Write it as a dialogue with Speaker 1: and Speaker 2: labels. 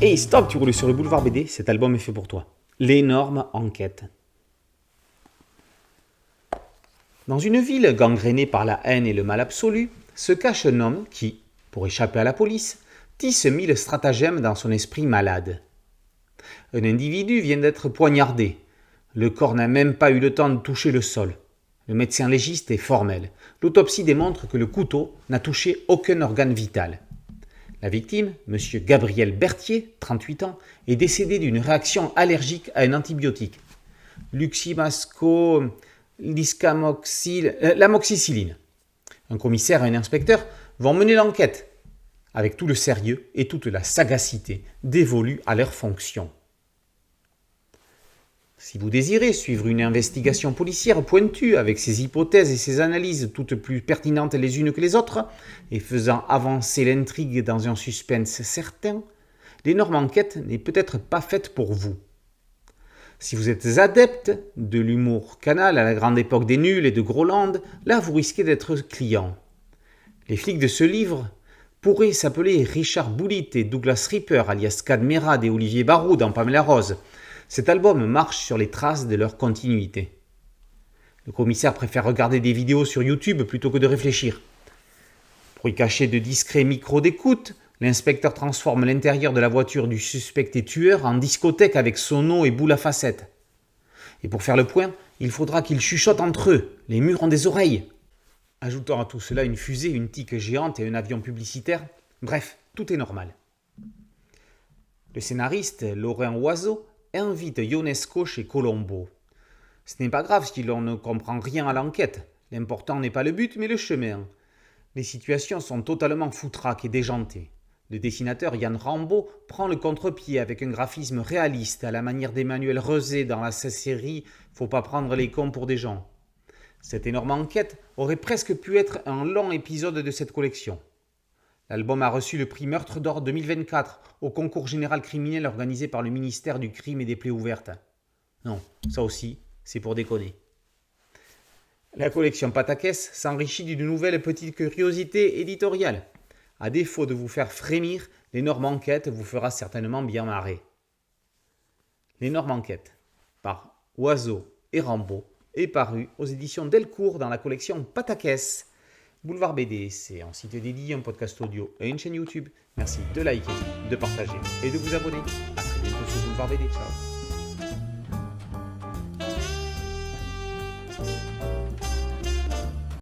Speaker 1: Hey stop, tu roules sur le boulevard BD, cet album est fait pour toi. L'énorme enquête. Dans une ville gangrénée par la haine et le mal absolu, se cache un homme qui, pour échapper à la police, tisse 1000 stratagèmes dans son esprit malade. Un individu vient d'être poignardé. Le corps n'a même pas eu le temps de toucher le sol. Le médecin légiste est formel. L'autopsie démontre que le couteau n'a touché aucun organe vital. La victime, M. Gabriel Berthier, 38 ans, est décédé d'une réaction allergique à un antibiotique. L'amoxicilline. Un commissaire et un inspecteur vont mener l'enquête avec tout le sérieux et toute la sagacité dévolue à leur fonction. Si vous désirez suivre une investigation policière pointue avec ses hypothèses et ses analyses toutes plus pertinentes les unes que les autres et faisant avancer l'intrigue dans un suspense certain, l'énorme enquête n'est peut-être pas faite pour vous. Si vous êtes adepte de l'humour canal à la grande époque des nuls et de Groland, là vous risquez d'être client. Les flics de ce livre pourraient s'appeler Richard Bullitt et Douglas Reaper, alias Kad Merad et Olivier Barou dans Pamela Rose. Cet album marche sur les traces de leur continuité. Le commissaire préfère regarder des vidéos sur YouTube plutôt que de réfléchir. Pour y cacher de discrets micros d'écoute, l'inspecteur transforme l'intérieur de la voiture du suspecté tueur en discothèque avec sono et boule à facettes. Et pour faire le point, il faudra qu'ils chuchotent entre eux. Les murs ont des oreilles. Ajoutons à tout cela une fusée, une tique géante et un avion publicitaire. Bref, tout est normal. Le scénariste, Laurent Oiseau, invite Ionesco chez Colombo. Ce n'est pas grave si l'on ne comprend rien à l'enquête. L'important n'est pas le but, mais le chemin. Les situations sont totalement foutraques et déjantées. Le dessinateur Yann Rambaud prend le contre-pied avec un graphisme réaliste à la manière d'Emmanuel Rezé dans la série « Faut pas prendre les cons pour des gens ». Cette énorme enquête aurait presque pu être un long épisode de cette collection. L'album a reçu le prix Meurtre d'Or 2024 au concours général criminel organisé par le ministère du Crime et des Plaies ouvertes. Non, ça aussi, c'est pour déconner. La collection Pataquès s'enrichit d'une nouvelle petite curiosité éditoriale. À défaut de vous faire frémir, l'énorme enquête vous fera certainement bien marrer. L'énorme enquête, par Oiseau et Rambaud, est paru aux éditions Delcourt dans la collection Pataquès. Boulevard BD, c'est un site dédié, un podcast audio et une chaîne YouTube. Merci de liker, de partager et de vous abonner. A très bientôt sur Boulevard BD. Ciao.